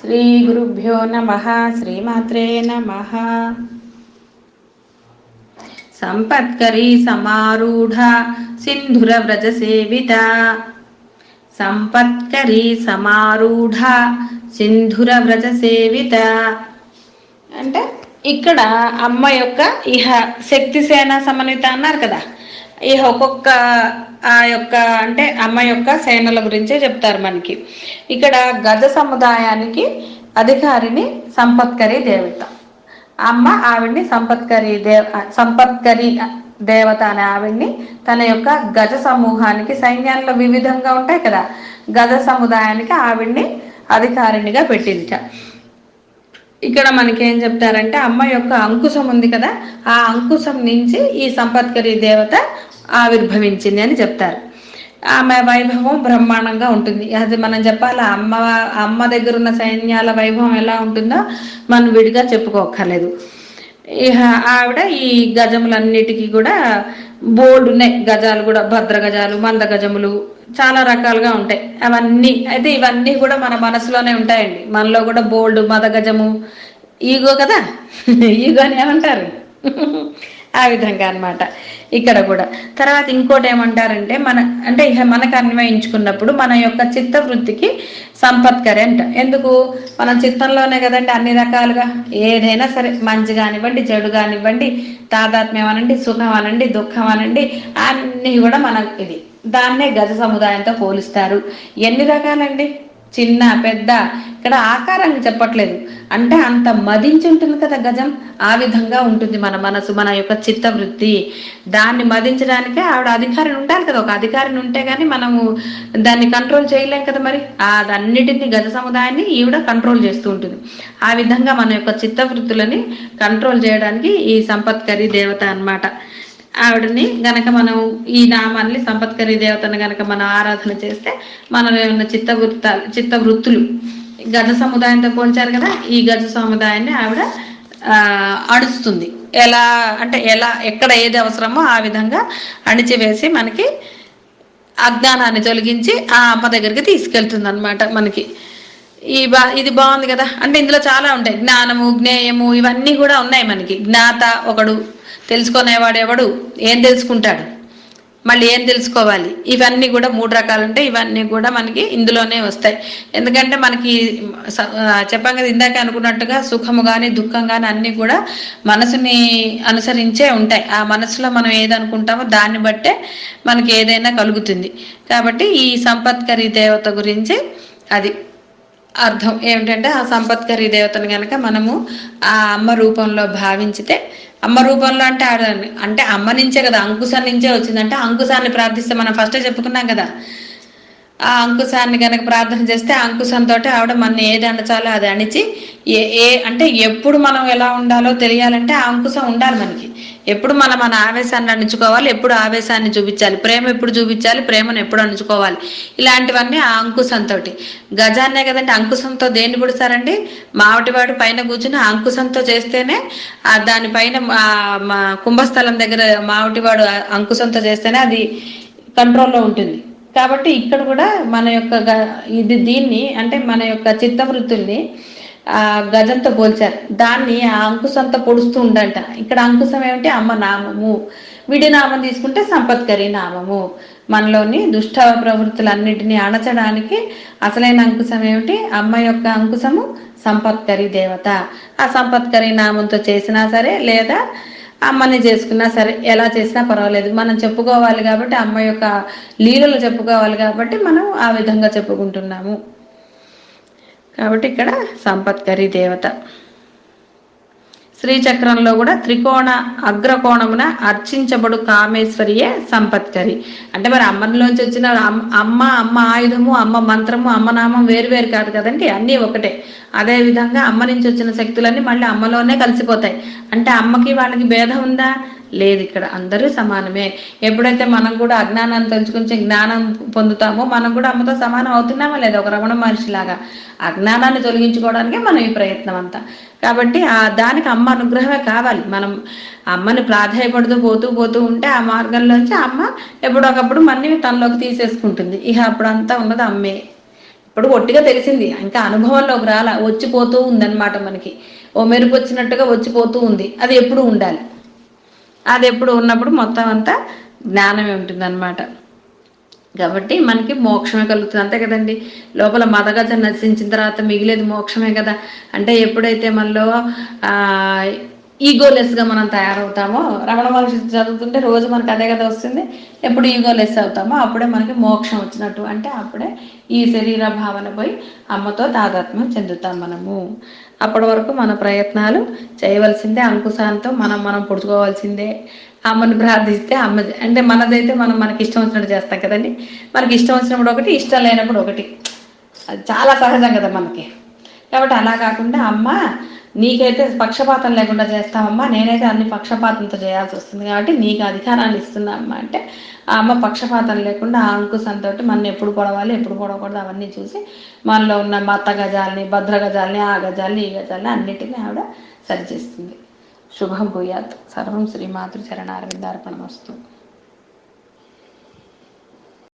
శ్రీ గురుభ్యో నమః. శ్రీమాత్రే నమః. సంపత్కరీ సమారూఢ సింధుర వ్రజ సేవిత. సంపత్కరీ సమారూఢ సింధుర వ్రజ సేవిత అంటే ఇక్కడ అమ్మ యొక్క ఇహ శక్తి సేన సమన్విత అన్నారు కదా. ఇహ ఒక్కొక్క ఆ యొక్క అంటే అమ్మ యొక్క సేనల గురించే చెప్తారు మనకి. ఇక్కడ గజ సముదాయానికి అధికారిని సంపత్కరీ దేవత. అమ్మ ఆవిడ్ని సంపత్కరీ దేవత అనే ఆవిడ్ని తన యొక్క గజ సమూహానికి, సైన్యాల్లో వివిధంగా ఉంటాయి కదా, గజ సముదాయానికి ఆవిడ్ని అధికారినిగా పెట్టిందిట. ఇక్కడ మనకేం చెప్తారంటే అమ్మ యొక్క అంకుశం ఉంది కదా, ఆ అంకుశం నుంచి ఈ సంపత్కరీ దేవత ఆవిర్భవించింది అని చెప్తారు. ఆమె వైభవం బ్రహ్మాండంగా ఉంటుంది. అది మనం చెప్పాలి, అమ్మ దగ్గర ఉన్న సైన్యాల వైభవం ఎలా ఉంటుందో మనం విడిగా చెప్పుకోక్కర్లేదు. ఇక ఆవిడ ఈ గజములన్నిటికీ కూడా బోల్డ్ ఉన్నాయి. గజాలు కూడా భద్ర గజాలు, మంద గజములు చాలా రకాలుగా ఉంటాయి. అవన్నీ అయితే ఇవన్నీ కూడా మన మనసులోనే ఉంటాయండి. మనలో కూడా బోల్డ్, మద గజము, ఈగో కదా, ఈగో అని ఏమంటారు ఆ విధంగా అన్నమాట ఇక్కడ కూడా. తర్వాత ఇంకోటి ఏమంటారంటే ఇక మనకు అన్వయించుకున్నప్పుడు మన యొక్క చిత్తవృత్తికి సంపత్కరి అంట. ఎందుకు? మన చిత్తంలోనే కదండి అన్ని రకాలుగా ఏదైనా సరే, మంచి కానివ్వండి, చెడు కానివ్వండి, తాదాత్మ్యం అనండి, సుఖం అనండి, దుఃఖం అనండి, అన్నీ కూడా మనకు ఇది దాన్నే గజ సముదాయంతో పోలిస్తారు. ఎన్ని రకాలండి, చిన్న పెద్ద, ఇక్కడ ఆకారాన్ని చెప్పట్లేదు, అంటే అంత మదించి ఉంటుంది కదా గజం, ఆ విధంగా ఉంటుంది మన మనసు, మన యొక్క చిత్తవృత్తి. దాన్ని మదించడానికే ఆవిడ అధికారిని ఉండాలి కదా. ఒక అధికారిని ఉంటే గానీ మనము దాన్ని కంట్రోల్ చేయలేం కదా. మరి అదన్నిటిని గజ సముదాయాన్ని ఈవిడ కంట్రోల్ చేస్తూ ఉంటుంది. ఆ విధంగా మన యొక్క చిత్తవృత్తులని కంట్రోల్ చేయడానికి ఈ సంపత్కరీ దేవత అన్నమాట. ఆవిడని గనక మనం ఈ నామాన్ని సంపత్కరీ దేవతను గనక మనం ఆరాధన చేస్తే మనలో ఉన్న చిత్తవృత్తులు గజ సముదాయంతో పోల్చారు కదా, ఈ గజ సముదాయాన్ని ఆవిడ అడుస్తుంది. ఎలా అంటే ఎక్కడ ఏది అవసరమో ఆ విధంగా అణిచివేసి మనకి అజ్ఞానాన్ని తొలగించి ఆ అమ్మ దగ్గరికి తీసుకెళ్తుంది అనమాట. మనకి ఇది బాగుంది కదా. అంటే ఇందులో చాలా ఉంటాయి, జ్ఞానము, జ్ఞేయము, ఇవన్నీ కూడా ఉన్నాయి మనకి. జ్ఞాత ఒకడు, తెలుసుకునేవాడు ఎవడు, ఏం తెలుసుకుంటాడు, మళ్ళీ ఏం తెలుసుకోవాలి, ఇవన్నీ కూడా 3 రకాలు ఉంటాయి. ఇవన్నీ కూడా మనకి ఇందులోనే వస్తాయి. ఎందుకంటే మనకి చెప్పాం కదా ఇందాక అనుకున్నట్టుగా, సుఖము కానీ దుఃఖం కానీ అన్నీ కూడా మనసుని అనుసరించే ఉంటాయి. ఆ మనసులో మనం ఏదనుకుంటామో దాన్ని బట్టే మనకి ఏదైనా కలుగుతుంది. కాబట్టి ఈ సంపత్కరీ దేవత గురించి అది అర్థం ఏమిటంటే, ఆ సంపత్కరీ దేవతను కనుక మనము ఆ అమ్మ రూపంలో భావించితే, అమ్మ రూపంలో అంటే అమ్మ నుంచే కదా, అంకుశం నుంచే వచ్చిందంటే అంకుశాన్ని ప్రార్థిస్తే, మనం ఫస్ట్ చెప్పుకున్నాం కదా, ఆ అంకుశాన్ని కనుక ప్రార్థన చేస్తే ఆ అంకుశంతో ఆవిడ మన ఏది అణచాలో అది అణిచి అంటే ఎప్పుడు మనం ఎలా ఉండాలో తెలియాలంటే ఆ అంకుశం ఉండాలి మనకి. ఎప్పుడు మన ఆవేశాన్ని అణుచుకోవాలి, ఎప్పుడు ఆవేశాన్ని చూపించాలి, ప్రేమ ఎప్పుడు చూపించాలి, ప్రేమను ఎప్పుడు అణుచుకోవాలి, ఇలాంటివన్నీ ఆ అంకుశంతో. గజాన్నే కదండి అంకుశంతో దేన్ని పుడతారండి, మావటివాడు పైన కూర్చుని ఆ అంకుశంతో చేస్తేనే దానిపైన కుంభస్థలం దగ్గర మావటివాడు అంకుశంతో చేస్తేనే అది కంట్రోల్లో ఉంటుంది. కాబట్టి ఇక్కడ కూడా మన యొక్క దీన్ని అంటే మన యొక్క చిత్తవృత్తుల్ని గజంతో పోల్చారు. దాన్ని ఆ అంకుశంతో పొడుస్తూ ఉండంట. ఇక్కడ అంకుశం ఏమిటి? అమ్మ నామము. విడి నామం తీసుకుంటే సంపత్కరీ నామము. మనలోని దుష్ట ప్రవృత్తులన్నిటినీ అణచడానికి అసలైన అంకుశం ఏమిటి? అమ్మ యొక్క అంకుశము సంపత్కరీ దేవత. ఆ సంపత్కరీ నామంతో చేసినా సరే, లేదా అమ్మని చేసుకున్నా సరే, ఎలా చేసినా పర్వాలేదు, మనం చెప్పుకోవాలి కాబట్టి, అమ్మ యొక్క లీలలు చెప్పుకోవాలి కాబట్టి మనం ఆ విధంగా చెప్పుకుంటున్నాము. కాబట్టి ఇక్కడ సంపత్కరీ దేవత. శ్రీచక్రంలో కూడా త్రికోణ అగ్రకోణమున అర్చించబడు కామేశ్వరియే సంపత్కరి. అంటే మరి అమ్మలోంచి వచ్చిన అమ్మ ఆయుధము, అమ్మ మంత్రము, అమ్మ నామం వేరు కాదు కదండి, అన్నీ ఒకటే. అదే విధంగా అమ్మ నుంచి వచ్చిన శక్తులన్నీ మళ్ళీ అమ్మలోనే కలిసిపోతాయి. అంటే అమ్మకి వాళ్ళకి భేదం ఉందా? లేదు, ఇక్కడ అందరూ సమానమే. ఎప్పుడైతే మనం కూడా అజ్ఞానాన్ని తెలుసుకుని జ్ఞానం పొందుతామో మనం కూడా అమ్మతో సమానం అవుతున్నామా లేదా? ఒక రమణ మహర్షిలాగా అజ్ఞానాన్ని తొలగించుకోవడానికే మనం ఈ ప్రయత్నం అంతా. కాబట్టి దానికి అమ్మ అనుగ్రహమే కావాలి. మనం అమ్మని ప్రాధాయపడుతూ పోతూ ఉంటే ఆ మార్గంలోంచి అమ్మ ఎప్పుడొకప్పుడు మన్ని తనలోకి తీసేసుకుంటుంది. ఇక అప్పుడంతా ఉన్నది అమ్మే. ఇప్పుడు ఒట్టిగా తెలిసింది, ఇంకా అనుభవంలోకి రాలా, వచ్చిపోతూ ఉందన్నమాట. మనకి ఓ మెరుపు వచ్చినట్టుగా వచ్చిపోతూ ఉంది. అది ఎప్పుడు ఉండాలి, అది ఎప్పుడు ఉన్నప్పుడు మొత్తం అంతా జ్ఞానమే ఉంటుందన్నమాట. కాబట్టి మనకి మోక్షమే కలుగుతుంది, అంతే కదండి. లోపల మదగజ నశించిన తర్వాత మిగిలేది మోక్షమే కదా. అంటే ఎప్పుడైతే మనలో ఈగోలెస్గా మనం తయారవుతామో, రమణ మహర్షి చదువుతుంటే రోజు మనకు అదే కదా వస్తుంది, ఎప్పుడు ఈగోలెస్ అవుతామో అప్పుడే మనకి మోక్షం వచ్చినట్టు. అంటే అప్పుడే ఈ శరీర భావన పోయి అమ్మతో తాదాత్మ్యం చెందుతాం మనము. అప్పటి వరకు మన ప్రయత్నాలు చేయవలసిందే, అంకుశాంతో మనం పొడుచుకోవాల్సిందే. అమ్మని ప్రార్థిస్తే అమ్మ, అంటే మనదైతే మనం మనకి ఇష్టం వచ్చినట్టు చేస్తాం కదండి. మనకి ఇష్టం వచ్చినప్పుడు ఒకటి, ఇష్టం లేనప్పుడు ఒకటి, అది చాలా సహజం కదా మనకి. కాబట్టి అలా కాకుండా అమ్మ నీకైతే పక్షపాతం లేకుండా చేస్తామమ్మా, నేనైతే అన్ని పక్షపాతంతో చేయాల్సి వస్తుంది కాబట్టి నీకు అధికారాన్ని ఇస్తున్నా అమ్మ అంటే, ఆ అమ్మ పక్షపాతం లేకుండా ఆ అంకుశంతో మన ఎప్పుడు పొడవాలి ఎప్పుడు పొడవకూడదు అవన్నీ చూసి మనలో ఉన్న మత గజాలని, భద్ర గజాలని, ఆ గజాలని ఈ గజాలని అన్నిటినీ ఆవిడ సరిచేస్తుంది. శుభం భూయాత్. సర్వం శ్రీమాతృ చరణారవిందార్పణమస్తు.